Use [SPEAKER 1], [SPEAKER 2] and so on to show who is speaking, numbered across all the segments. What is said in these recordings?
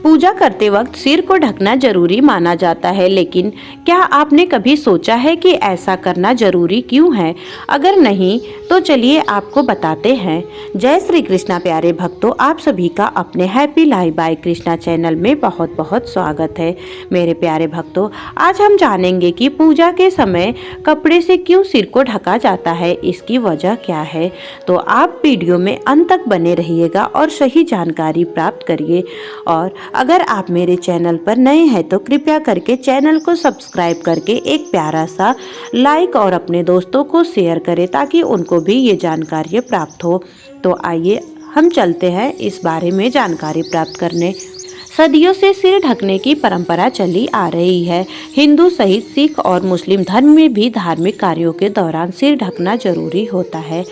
[SPEAKER 1] पूजा करते वक्त सिर को ढकना जरूरी माना जाता है, लेकिन क्या आपने कभी सोचा है कि ऐसा करना जरूरी क्यों है? अगर नहीं तो चलिए आपको बताते हैं। जय श्री कृष्णा प्यारे भक्तों, आप सभी का अपने happy life by Krishna channel में बहुत बहुत स्वागत है। मेरे प्यारे भक्तों, आज हम जानेंगे कि पूजा के समय कपड़े से क्यों सिर को ढका जाता है, इसकी वजह क्या है। तो आप वीडियो में अंत तक बने रहिएगा और सही जानकारी प्राप्त करिए। और अगर आप मेरे चैनल पर नए हैं तो कृपया करके चैनल को सब्सक्राइब करके एक प्यारा सा लाइक और अपने दोस्तों को शेयर करें ताकि उनको भी ये जानकारी प्राप्त हो। तो आइए हम चलते हैं इस बारे में जानकारी प्राप्त करने। सदियों से सिर ढकने की परंपरा चली आ रही है। हिंदू सहित सिख और मुस्लिम धर्म में भी धार्मिक कार्यों के दौरान सिर ढकना जरूरी होता है।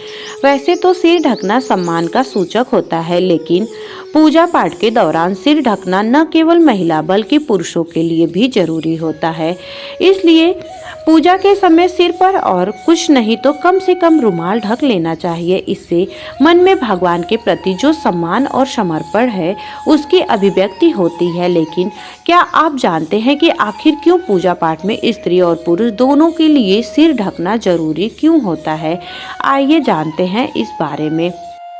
[SPEAKER 1] वैसे तो सिर ढकना सम्मान का सूचक होता है, लेकिन पूजा पाठ के दौरान सिर ढकना न केवल महिला बल्कि पुरुषों के लिए भी जरूरी होता है। इसलिए पूजा के समय सिर पर और कुछ नहीं तो कम से कम रुमाल ढक लेना चाहिए। इससे मन में भगवान के प्रति जो सम्मान और समर्पण है उसकी अभिव्यक्ति होती है। लेकिन क्या आप जानते हैं कि आखिर क्यों पूजा पाठ में स्त्री और पुरुष दोनों के लिए सिर ढकना जरूरी क्यों होता है? आइए जानते हैं इस बारे में।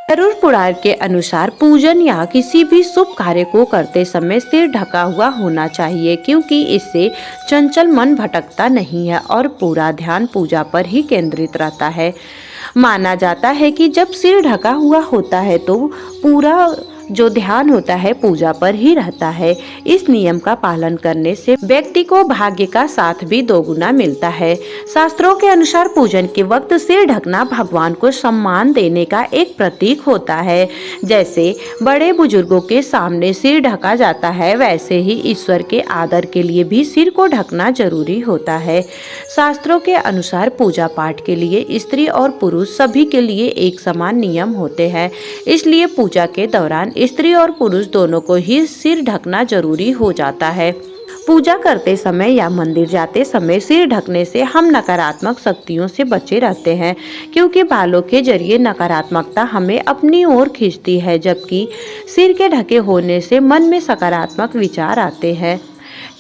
[SPEAKER 1] गरुड़ पुराण के अनुसार पूजन या किसी भी शुभ कार्य को करते समय सिर ढका हुआ होना चाहिए, क्योंकि इससे चंचल मन भटकता नहीं है और पूरा ध्यान पूजा पर ही केंद्रित रहता है। माना जाता है कि जब सिर ढका हुआ होता है तो पूरा जो ध्यान होता है पूजा पर ही रहता है। इस नियम का पालन करने से व्यक्ति को भाग्य का साथ भी दोगुना मिलता है। शास्त्रों के अनुसार पूजन के वक्त सिर ढकना भगवान को सम्मान देने का एक प्रतीक होता है। जैसे बड़े बुजुर्गों के सामने सिर ढका जाता है, वैसे ही ईश्वर के आदर के लिए भी सिर को ढकना जरूरी होता है। शास्त्रों के अनुसार पूजा पाठ के लिए स्त्री और पुरुष सभी के लिए एक समान नियम होते हैं। इसलिए पूजा के दौरान स्त्री और पुरुष दोनों को ही सिर ढकना जरूरी हो जाता है। पूजा करते समय या मंदिर जाते समय सिर ढकने से हम नकारात्मक शक्तियों से बचे रहते हैं, क्योंकि बालों के जरिए नकारात्मकता हमें अपनी ओर खींचती है, जबकि सिर के ढके होने से मन में सकारात्मक विचार आते हैं।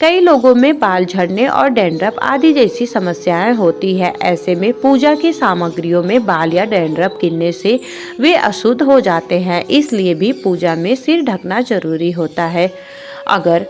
[SPEAKER 1] कई लोगों में बाल झड़ने और डैंड्रफ आदि जैसी समस्याएं होती है। ऐसे में पूजा की सामग्रियों में बाल या डैंड्रफ गिरने से वे अशुद्ध हो जाते हैं। इसलिए भी पूजा में सिर ढकना जरूरी होता है। अगर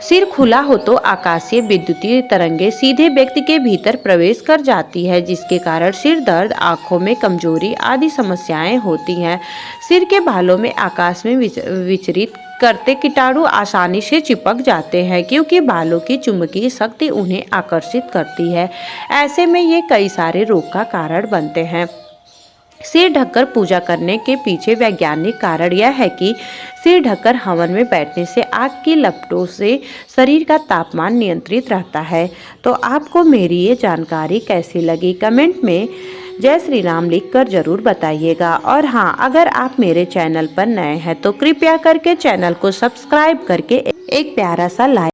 [SPEAKER 1] सिर खुला हो तो आकाशीय विद्युतीय तरंगें सीधे व्यक्ति के भीतर प्रवेश कर जाती है, जिसके कारण सिर दर्द, आंखों में कमजोरी आदि समस्याएं होती हैं। सिर के बालों में आकाश में विचरित करते कीटाणु आसानी से चिपक जाते हैं, क्योंकि बालों की चुंबकीय शक्ति उन्हें आकर्षित करती है। ऐसे में ये कई सारे रोग का कारण बनते हैं। सिर ढककर पूजा करने के पीछे वैज्ञानिक कारण यह है कि सिर ढककर हवन में बैठने से आग की लपटों से शरीर का तापमान नियंत्रित रहता है। तो आपको मेरी ये जानकारी कैसी लगी, कमेंट में जय श्री राम लिखकर जरूर बताइएगा। और हाँ, अगर आप मेरे चैनल पर नए हैं तो कृपया करके चैनल को सब्सक्राइब करके एक प्यारा सा लाइक